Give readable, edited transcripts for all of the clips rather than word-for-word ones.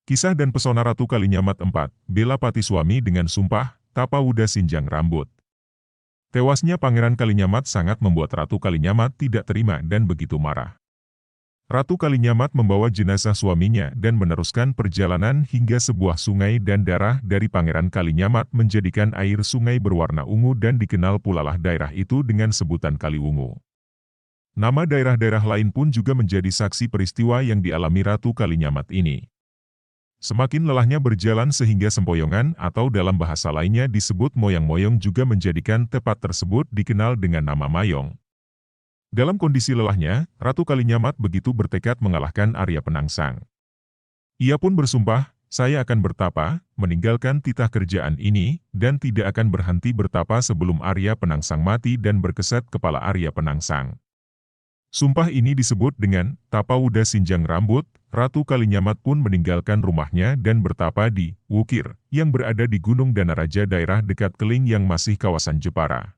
Kisah dan pesona Ratu Kalinyamat 4, bela pati suami dengan sumpah, Tapawuda Sinjang Rambut. Tewasnya Pangeran Kalinyamat sangat membuat Ratu Kalinyamat tidak terima dan begitu marah. Ratu Kalinyamat membawa jenazah suaminya dan meneruskan perjalanan hingga sebuah sungai dan darah dari Pangeran Kalinyamat menjadikan air sungai berwarna ungu dan dikenal pulalah daerah itu dengan sebutan Kaliwungu. Nama daerah-daerah lain pun juga menjadi saksi peristiwa yang dialami Ratu Kalinyamat ini. Semakin lelahnya berjalan sehingga sempoyongan atau dalam bahasa lainnya disebut moyang-moyong juga menjadikan tempat tersebut dikenal dengan nama Mayong. Dalam kondisi lelahnya, Ratu Kalinyamat begitu bertekad mengalahkan Arya Penangsang. Ia pun bersumpah, saya akan bertapa, meninggalkan titah kerjaan ini, dan tidak akan berhenti bertapa sebelum Arya Penangsang mati dan berkeset kepala Arya Penangsang. Sumpah ini disebut dengan Tapawuda Sinjang Rambut. Ratu Kalinyamat pun meninggalkan rumahnya dan bertapa di Wukir, yang berada di Gunung Danaraja daerah dekat Keling yang masih kawasan Jepara.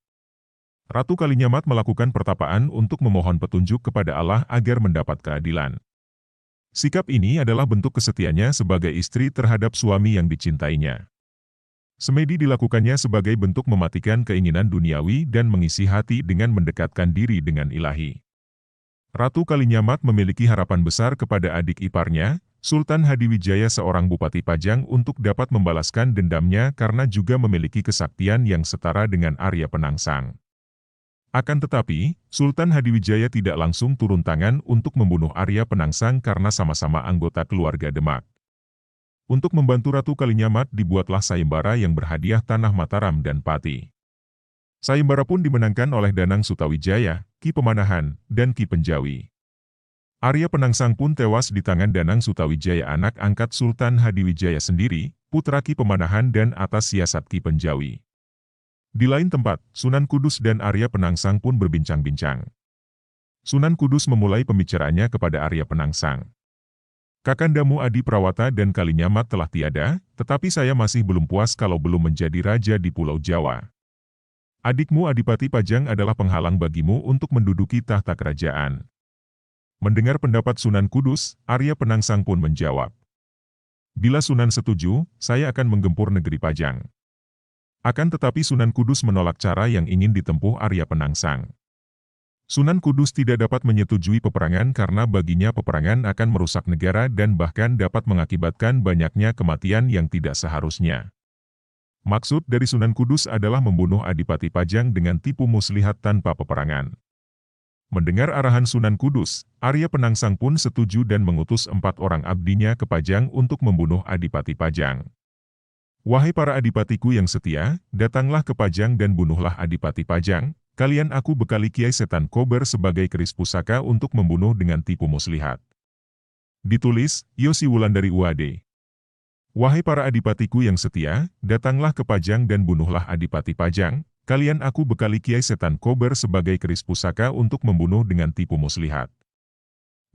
Ratu Kalinyamat melakukan pertapaan untuk memohon petunjuk kepada Allah agar mendapat keadilan. Sikap ini adalah bentuk kesetiaannya sebagai istri terhadap suami yang dicintainya. Semedi dilakukannya sebagai bentuk mematikan keinginan duniawi dan mengisi hati dengan mendekatkan diri dengan Ilahi. Ratu Kalinyamat memiliki harapan besar kepada adik iparnya, Sultan Hadiwijaya seorang Bupati Pajang untuk dapat membalaskan dendamnya karena juga memiliki kesaktian yang setara dengan Arya Penangsang. Akan tetapi, Sultan Hadiwijaya tidak langsung turun tangan untuk membunuh Arya Penangsang karena sama-sama anggota keluarga Demak. Untuk membantu Ratu Kalinyamat dibuatlah sayembara yang berhadiah tanah Mataram dan Pati. Sayembara pun dimenangkan oleh Danang Sutawijaya, Ki Pemanahan, dan Ki Penjawi. Arya Penangsang pun tewas di tangan Danang Sutawijaya anak angkat Sultan Hadiwijaya sendiri, putra Ki Pemanahan dan atas siasat Ki Penjawi. Di lain tempat, Sunan Kudus dan Arya Penangsang pun berbincang-bincang. Sunan Kudus memulai pembicaraannya kepada Arya Penangsang. Kakandamu Adi Prawata dan Kalinyamat telah tiada, tetapi saya masih belum puas kalau belum menjadi raja di Pulau Jawa. Adikmu Adipati Pajang adalah penghalang bagimu untuk menduduki tahta kerajaan. Mendengar pendapat Sunan Kudus, Arya Penangsang pun menjawab. Bila Sunan setuju, saya akan menggempur negeri Pajang. Akan tetapi Sunan Kudus menolak cara yang ingin ditempuh Arya Penangsang. Sunan Kudus tidak dapat menyetujui peperangan karena baginya peperangan akan merusak negara dan bahkan dapat mengakibatkan banyaknya kematian yang tidak seharusnya. Maksud dari Sunan Kudus adalah membunuh Adipati Pajang dengan tipu muslihat tanpa peperangan. Mendengar arahan Sunan Kudus, Arya Penangsang pun setuju dan mengutus 4 orang abdinya ke Pajang untuk membunuh Adipati Pajang. Wahai para adipatiku yang setia, datanglah ke Pajang dan bunuhlah Adipati Pajang, kalian aku bekali Kiai Setan Kober sebagai keris pusaka untuk membunuh dengan tipu muslihat. Ditulis, Yosi Wulandari UAD. Wahai para adipatiku yang setia, datanglah ke Pajang dan bunuhlah Adipati Pajang, kalian aku bekali Kiai Setan Kober sebagai keris pusaka untuk membunuh dengan tipu muslihat.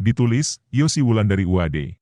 Ditulis, Yosi Wulandari UAD.